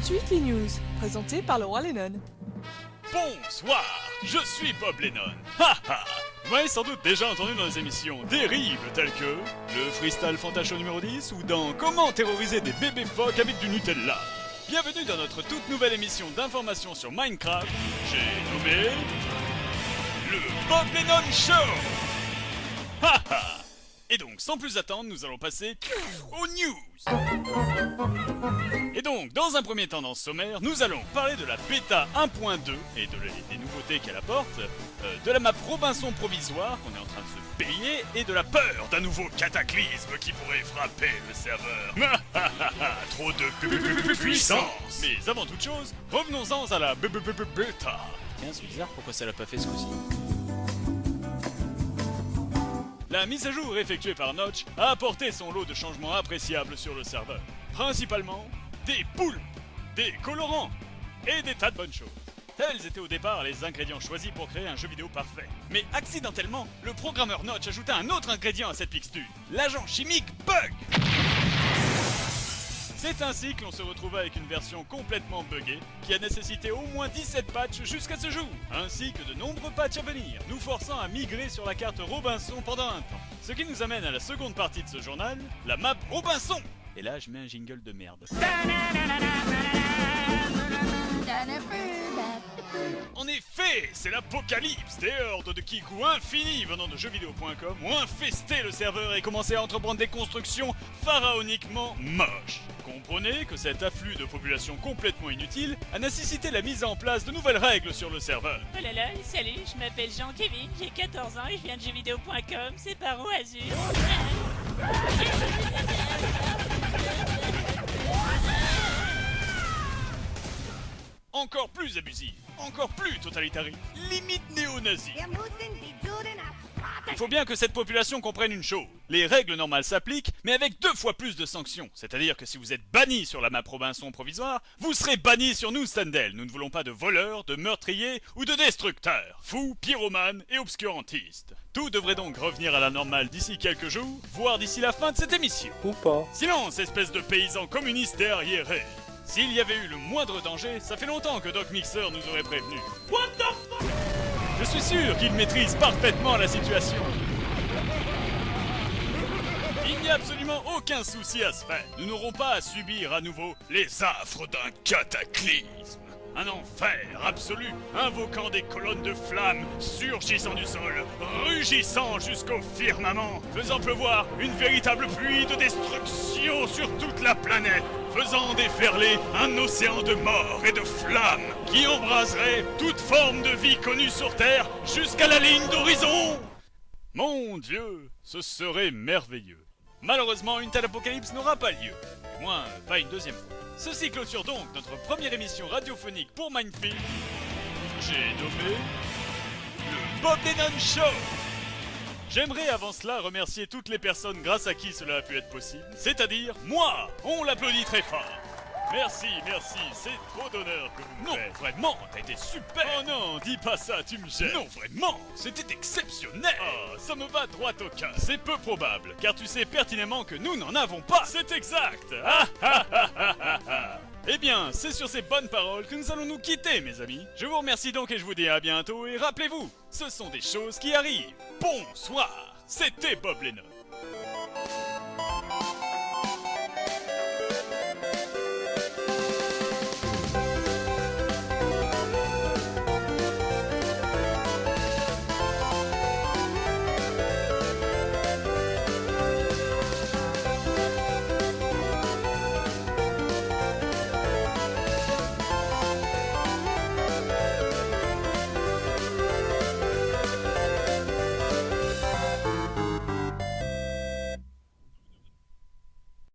de suite les news, présentées par le roi Lennon. Bonsoir, je suis Bob Lennon. Ha ha. Vous m'avez sans doute déjà entendu dans des émissions terribles telles que le Freestyle Fantashow numéro 10 ou dans Comment terroriser des bébés phoques avec du Nutella. Bienvenue dans notre toute nouvelle émission d'information sur Minecraft, j'ai nommé le Bob Lennon Show. Ha ha. Et donc, sans plus attendre, nous allons passer aux news. Et donc, dans un premier temps dans ce sommaire, nous allons parler de la bêta 1.2 et des nouveautés qu'elle apporte, de la map Robinson provisoire qu'on est en train de se payer, et de la peur d'un nouveau cataclysme qui pourrait frapper le serveur. Trop de puissance. Mais avant toute chose, revenons-en à la bêta. Tiens, c'est bizarre, pourquoi ça l'a pas fait ce coup-ci? La mise à jour effectuée par Notch a apporté son lot de changements appréciables sur le serveur. Principalement, des poulpes, des colorants et des tas de bonnes choses. Tels étaient au départ les ingrédients choisis pour créer un jeu vidéo parfait. Mais accidentellement, le programmeur Notch ajouta un autre ingrédient à cette mixture, l'agent chimique Bug. C'est ainsi que l'on se retrouva avec une version complètement buggée, qui a nécessité au moins 17 patchs jusqu'à ce jour, ainsi que de nombreux patchs à venir, nous forçant à migrer sur la carte Robinson pendant un temps. Ce qui nous amène à la seconde partie de ce journal, la map Robinson. Et là, je mets un jingle de merde. En effet, c'est l'apocalypse. Des hordes de kikou infinis venant de jeuxvideo.com ont infesté le serveur et commencé à entreprendre des constructions pharaoniquement moches. Comprenez que cet afflux de population complètement inutile a nécessité la mise en place de nouvelles règles sur le serveur. Oh là là, salut, je m'appelle Jean-Kevin, j'ai 14 ans et je viens de jeuxvideo.com, c'est par où Azur? Encore plus abusif, encore plus totalitariste, limite néo-nazi. Il faut bien que cette population comprenne une chose. Les règles normales s'appliquent, mais avec 2 fois plus de sanctions. C'est-à-dire que si vous êtes banni sur la map Robinson provisoire, vous serez banni sur nous Sandel. Nous ne voulons pas de voleurs, de meurtriers ou de destructeurs, fous, pyromanes et obscurantistes. Tout devrait donc revenir à la normale d'ici quelques jours, voire d'ici la fin de cette émission. Ou pas. Silence, espèce de paysans communistes et arriérés. S'il y avait eu le moindre danger, ça fait longtemps que Doc Mixer nous aurait prévenus. What the fuck? Je suis sûr qu'il maîtrise parfaitement la situation. Il n'y a absolument aucun souci à se faire. Nous n'aurons pas à subir à nouveau les affres d'un cataclysme. Un enfer absolu, invoquant des colonnes de flammes, surgissant du sol, rugissant jusqu'au firmament, faisant pleuvoir une véritable pluie de destruction sur toute la planète, faisant déferler un océan de mort et de flammes qui embraserait toute forme de vie connue sur Terre jusqu'à la ligne d'horizon. Mon Dieu, ce serait merveilleux. Malheureusement, une telle apocalypse n'aura pas lieu, du moins pas une deuxième fois. Ceci clôture donc notre première émission radiophonique pour Mindfield. J'ai nommé le Bob Lennon Show. J'aimerais avant cela remercier toutes les personnes grâce à qui cela a pu être possible, c'est-à-dire moi. On l'applaudit très fort. Merci, merci, c'est trop d'honneur que vous me faites. Non, vraiment, t'as été super. Oh non, dis pas ça, tu me gênes. Non, vraiment, c'était exceptionnel. Oh, ça me va droit au cœur. C'est peu probable, car tu sais pertinemment que nous n'en avons pas. C'est exact. Ah, ah, ah, ah, ah, ah. Eh bien, c'est sur ces bonnes paroles que nous allons nous quitter, mes amis. Je vous remercie donc et je vous dis à bientôt. Et rappelez-vous, ce sont des choses qui arrivent. Bonsoir, c'était Bob Lennon.